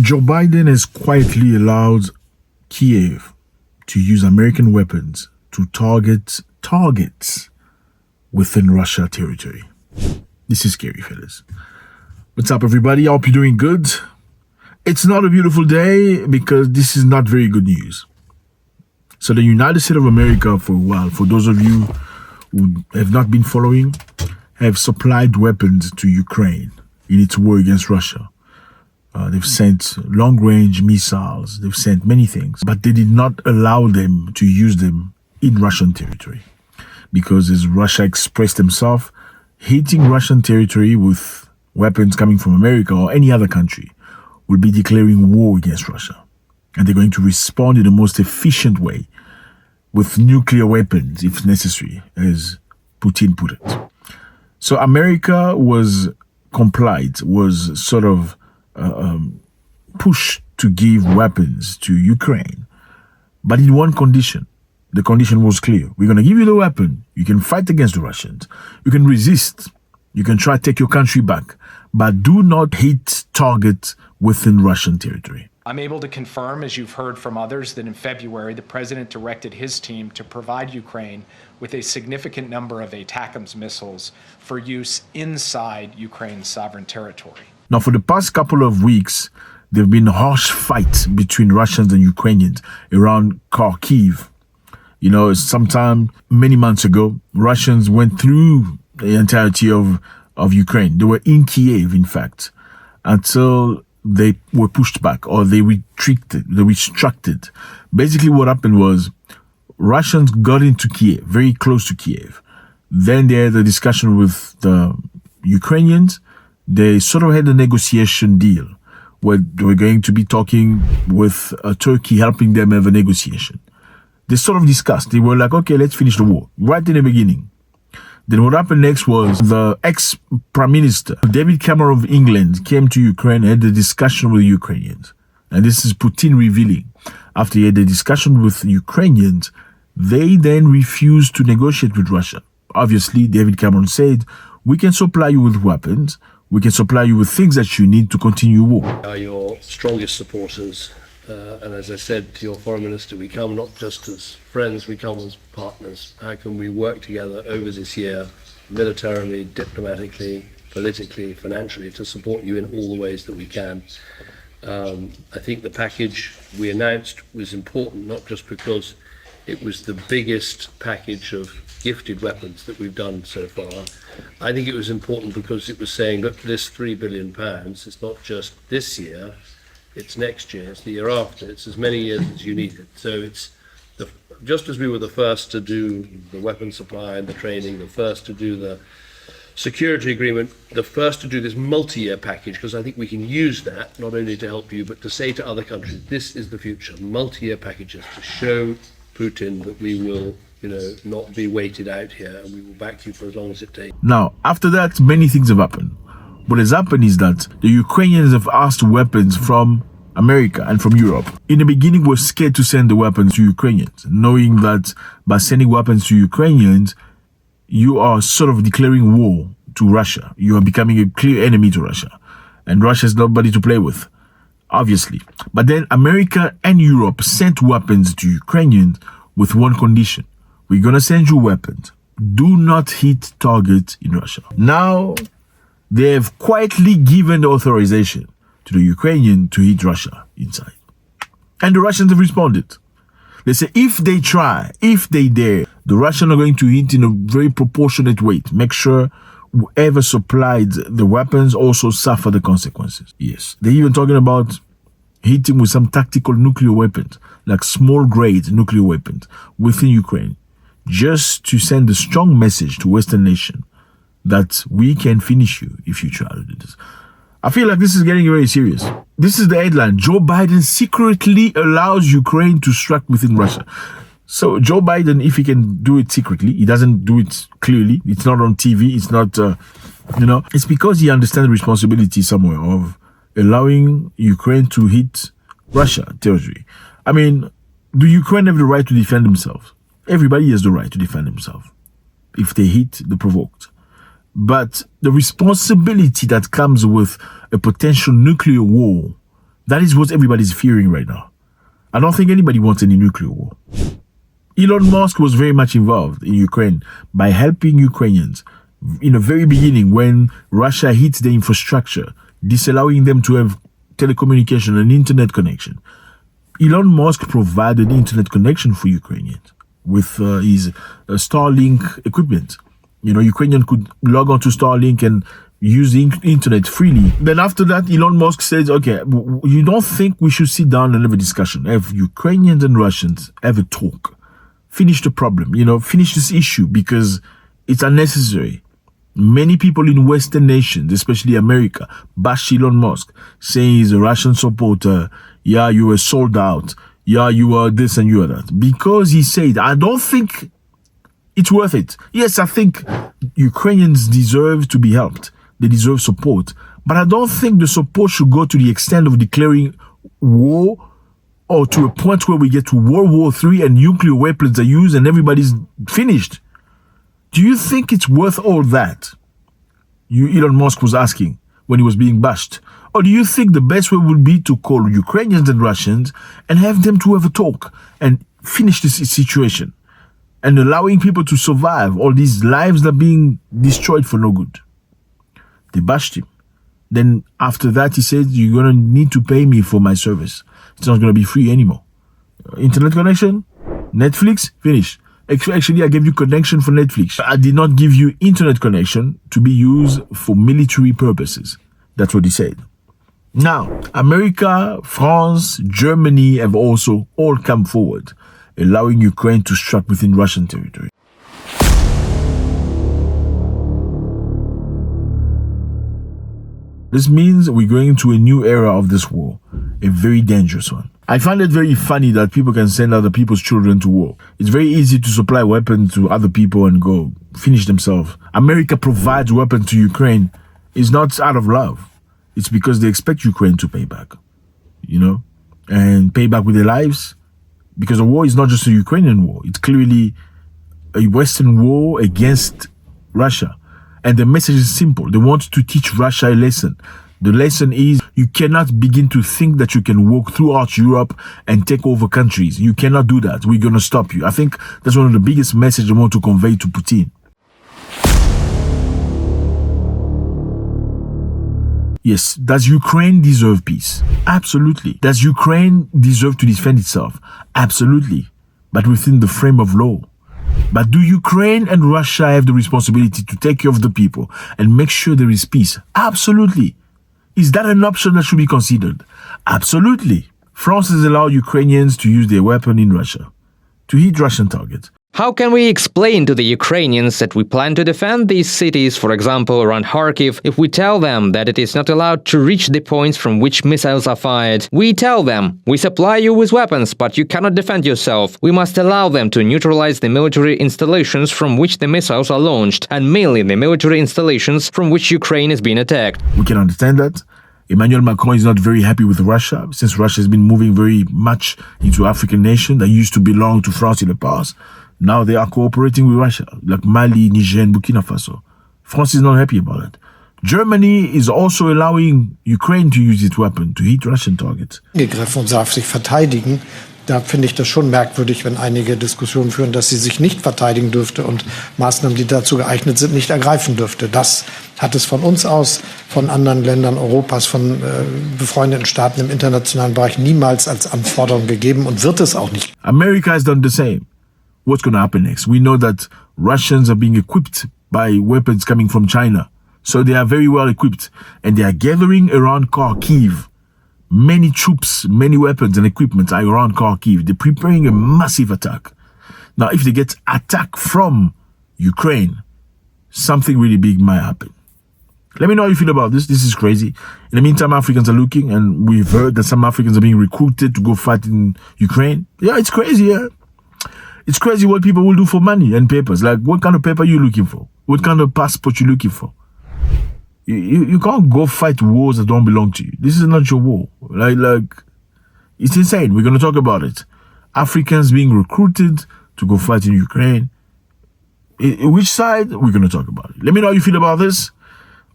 Joe Biden has quietly allowed Kiev to use American weapons to target targets within Russia territory. This is scary, fellas. What's up, everybody? I hope you're doing good. It's not a beautiful day because this is not very good news. So the United States of America, for a while, for those of you who have not been following, have supplied weapons to Ukraine in its war against Russia. They've sent long-range missiles. They've sent many things, but they did not allow them to use them in Russian territory. Because as Russia expressed themselves, hitting Russian territory with weapons coming from America or any other country will be declaring war against Russia. And they're going to respond in the most efficient way with nuclear weapons, if necessary, as Putin put it. So America was complied, was sort of pushed to give weapons to Ukraine, but in one condition. The condition was clear. We're going to give you the weapon. You can fight against the Russians. You can resist. You can try to take your country back, but do not hit targets within Russian territory. I'm able to confirm, as you've heard from others, that in February, the president directed his team to provide Ukraine with a significant number of ATACMS missiles for use inside Ukraine's sovereign territory. Now, for the past couple of weeks, there have been harsh fights between Russians and Ukrainians around Kharkiv. You know, sometime many months ago, Russians went through the entirety of Ukraine. They were in Kiev, in fact, until they were pushed back or they retreated, they restructured. Basically, what happened was Russians got into Kiev, very close to Kiev. Then they had a discussion with the Ukrainians. They sort of had a negotiation deal where they were going to be talking with Turkey, helping them have a negotiation. They sort of discussed. They were like, okay, let's finish the war right in the beginning. Then what happened next was the ex-prime minister, David Cameron of England, came to Ukraine and had a discussion with the Ukrainians. And this is Putin revealing. After he had a discussion with the Ukrainians, they then refused to negotiate with Russia. Obviously, David Cameron said, we can supply you with weapons. We can supply you with things that you need to continue war. Are your strongest supporters. And as I said to your foreign minister, we come not just as friends, we come as partners. How can we work together over this year, militarily, diplomatically, politically, financially, to support you in all the ways that we can? I think the package we announced was important, not just because it was the biggest package of gifted weapons that we've done so far. I think it was important because it was saying, look, this £3 billion, it's not just this year, it's next year, it's the year after, it's as many years as you need it. So it's just as we were the first to do the weapon supply and the training, the first to do the security agreement, the first to do this multi-year package, because I think we can use that not only to help you, but to say to other countries, this is the future, multi-year packages to show Putin that we will, not be waited out here and we will back you for as long as it takes. Now, after that, many things have happened. What has happened is that the Ukrainians have asked weapons from America and from Europe. In the beginning, we're scared to send the weapons to Ukrainians, knowing that by sending weapons to Ukrainians, you are sort of declaring war to Russia. You are becoming a clear enemy to Russia. And Russia is nobody to play with, obviously. But then America and Europe sent weapons to Ukrainians with one condition. We're going to send you weapons. Do not hit targets in Russia. Now, they have quietly given the authorization to the Ukrainian to hit Russia inside. And the Russians have responded. They say if they try, if they dare, the Russians are going to hit in a very proportionate way. Make sure whoever supplied the weapons also suffer the consequences. Yes. They're even talking about hitting with some tactical nuclear weapons, like small grade nuclear weapons within Ukraine, just to send a strong message to Western nations that we can finish you if you try to do this. I feel like this is getting very serious. This is the headline. Joe Biden secretly allows Ukraine to strike within Russia. So Joe Biden, if he can do it secretly, he doesn't do it clearly. It's not on TV. It's not, it's because he understands the responsibility somewhere of allowing Ukraine to hit Russia territory. I mean, do Ukraine have the right to defend themselves? Everybody has the right to defend themselves if they hit the provoked. But the responsibility that comes with a potential nuclear war That is what everybody's fearing right now. I don't think anybody wants any nuclear war. Elon Musk was very much involved in Ukraine by helping Ukrainians in the very beginning when Russia hit the infrastructure, disallowing them to have telecommunication and internet connection. Elon Musk provided internet connection for Ukrainians with his Starlink equipment. Ukrainians could log on to Starlink and use the internet freely. Then after that, Elon Musk says, okay, you don't think we should sit down and have a discussion, have Ukrainians and Russians have a talk, finish the problem, finish this issue because it's unnecessary. Many people in Western nations, especially America, bash Elon Musk, saying he's a Russian supporter. Yeah, you were sold out. Yeah, you are this and you are that. Because he said, I don't think it's worth it. Yes, I think Ukrainians deserve to be helped. They deserve support. But I don't think the support should go to the extent of declaring war or to a point where we get to World War III and nuclear weapons are used and everybody's finished. Do you think it's worth all that? Elon Musk was asking when he was being bashed. Or do you think the best way would be to call Ukrainians and Russians and have them to have a talk and finish this situation and allowing people to survive all these lives that are being destroyed for no good? They bashed him. Then after that, he said, you're going to need to pay me for my service. It's not going to be free anymore. Internet connection, Netflix, finish. Actually, I gave you connection for Netflix. I did not give you internet connection to be used for military purposes. That's what he said. Now, America, France, Germany have also all come forward, allowing Ukraine to strike within Russian territory. This means we're going to a new era of this war, a very dangerous one. I find it very funny that people can send other people's children to war. It's very easy to supply weapons to other people and go finish themselves. America provides weapons to Ukraine. It's not out of love. It's because they expect Ukraine to pay back, and pay back with their lives. Because a war is not just a Ukrainian war. It's clearly a Western war against Russia. And the message is simple. They want to teach Russia a lesson. The lesson is you cannot begin to think that you can walk throughout Europe and take over countries. You cannot do that. We're going to stop you. I think that's one of the biggest messages I want to convey to Putin. Yes, does Ukraine deserve peace? Absolutely. Does Ukraine deserve to defend itself? Absolutely. But within the frame of law. But do Ukraine and Russia have the responsibility to take care of the people and make sure there is peace? Absolutely. Is that an option that should be considered? Absolutely. France has allowed Ukrainians to use their weapon in Russia to hit Russian targets. How can we explain to the Ukrainians that we plan to defend these cities, for example around Kharkiv, if we tell them that it is not allowed to reach the points from which missiles are fired? We tell them, we supply you with weapons, but you cannot defend yourself. We must allow them to neutralize the military installations from which the missiles are launched, and mainly the military installations from which Ukraine is being attacked. We can understand that. Emmanuel Macron is not very happy with Russia, since Russia has been moving very much into African nations that used to belong to France in the past. Now they are cooperating with Russia, like Mali, Niger, and Burkina Faso. France is not happy about it. Germany is also allowing Ukraine to use its weapon to hit Russian targets. Angegriffen und darf sich verteidigen. Da finde ich das schon merkwürdig, wenn einige Diskussionen führen, dass sie sich nicht verteidigen dürfte und Maßnahmen, die dazu geeignet sind, nicht ergreifen dürfte. Das hat es von uns aus, von anderen Ländern Europas, von befreundeten Staaten im internationalen Bereich niemals als Anforderung gegeben und wird es auch nicht. America has done the same. What's going to happen next? We know that Russians are being equipped by weapons coming from China. So they are very well equipped. And they are gathering around Kharkiv. Many troops, many weapons and equipment are around Kharkiv. They're preparing a massive attack. Now, if they get attacked from Ukraine, something really big might happen. Let me know how you feel about this. This is crazy. In the meantime, Africans are looking, and we've heard that some Africans are being recruited to go fight in Ukraine. Yeah, it's crazy, yeah. It's crazy what people will do for money and papers. Like, what kind of paper are you looking for? What kind of passport you looking for? You can't go fight wars that don't belong to you. This is not your war. Like, it's insane. We're going to talk about it. Africans being recruited to go fight in Ukraine. Which side? We're going to talk about it. Let me know how you feel about this.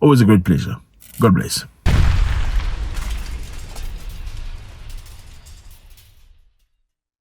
Always a great pleasure. God bless.